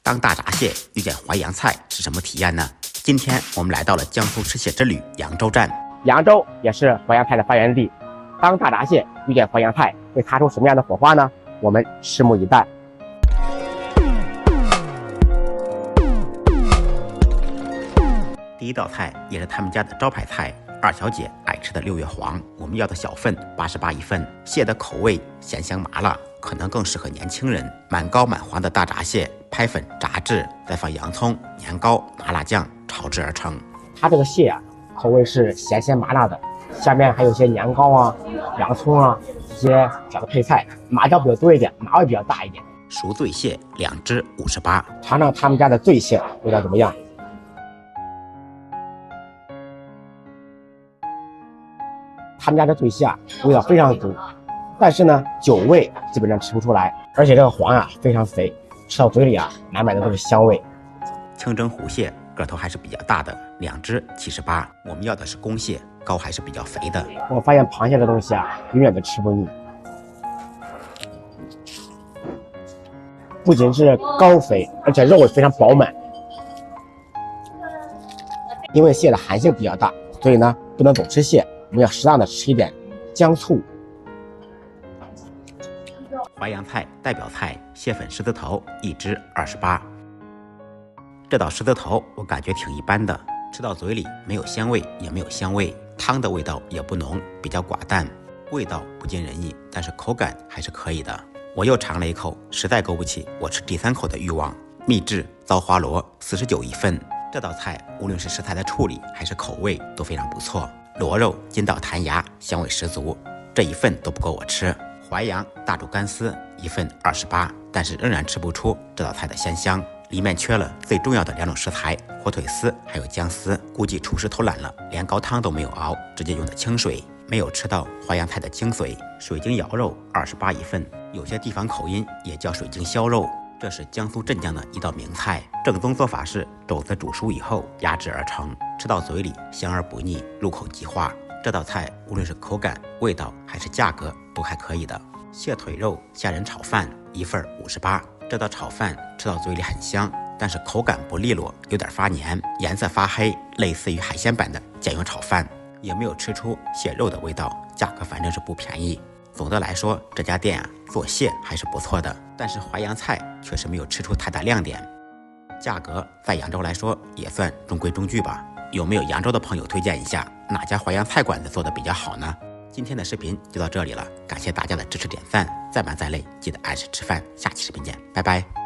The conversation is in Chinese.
当大闸蟹遇见淮扬菜是什么体验呢？今天我们来到了江苏吃蟹之旅扬州站。扬州也是淮扬菜的发源地，当大闸蟹遇见淮扬菜会擦出什么样的火花呢？我们拭目以待。第一道菜也是他们家的招牌菜，二小姐爱吃的六月黄，我们要的小份88一份。蟹的口味咸香麻辣，可能更适合年轻人。满膏满黄的大闸蟹，拍粉炸制，再放洋葱、年糕、麻辣酱炒制而成。它这个蟹啊，口味是咸鲜麻辣的，下面还有些年糕啊、洋葱啊这些小的配菜，麻椒比较多一点，麻味比较大一点。熟醉蟹2只58，尝尝他们家的醉蟹味道怎么样？他们家的醉蟹啊，味道非常足，但是呢，酒味基本上吃不出来，而且这个黄啊非常肥，吃到嘴里啊，满满的都是香味。清蒸湖蟹个头还是比较大的，2只78，我们要的是公蟹，膏还是比较肥的。我发现螃蟹的东西啊，永远都吃不腻，不仅是膏肥，而且肉也非常饱满。因为蟹的寒性比较大，所以呢，不能总吃蟹。我们要适当的吃一点姜醋。淮扬菜代表菜蟹粉狮子头1只28。这道狮子头我感觉挺一般的，吃到嘴里没有鲜味也没有香味，汤的味道也不浓，比较寡淡，味道不尽人意，但是口感还是可以的。我又尝了一口，实在勾不起我吃第3口的欲望。秘制糟花螺49一份。这道菜无论是食材的处理还是口味都非常不错，螺肉筋道弹牙，香味十足，这一份都不够我吃。淮扬大煮干丝1份28，但是仍然吃不出这道菜的鲜香，里面缺了最重要的2种食材，火腿丝还有姜丝。估计厨师偷懒了，连高汤都没有熬，直接用的清水，没有吃到淮扬菜的精髓。水晶肴肉28一份，有些地方口音也叫水晶销肉，这是江苏镇江的一道名菜，正宗做法是肘子煮熟以后压制而成，吃到嘴里香而不腻，入口即化。这道菜无论是口感、味道还是价格都还可以的。蟹腿肉虾仁炒饭1份58，这道炒饭吃到嘴里很香，但是口感不利落，有点发黏，颜色发黑，类似于海鲜版的酱油炒饭，也没有吃出蟹肉的味道，价格反正是不便宜。总的来说，这家店啊做蟹还是不错的，但是淮扬菜确实没有吃出太大亮点。价格在扬州来说也算中规中矩吧。有没有扬州的朋友推荐一下哪家淮扬菜馆子做的比较好呢？今天的视频就到这里了，感谢大家的支持点赞，再忙再累记得按时吃饭，下期视频见，拜拜。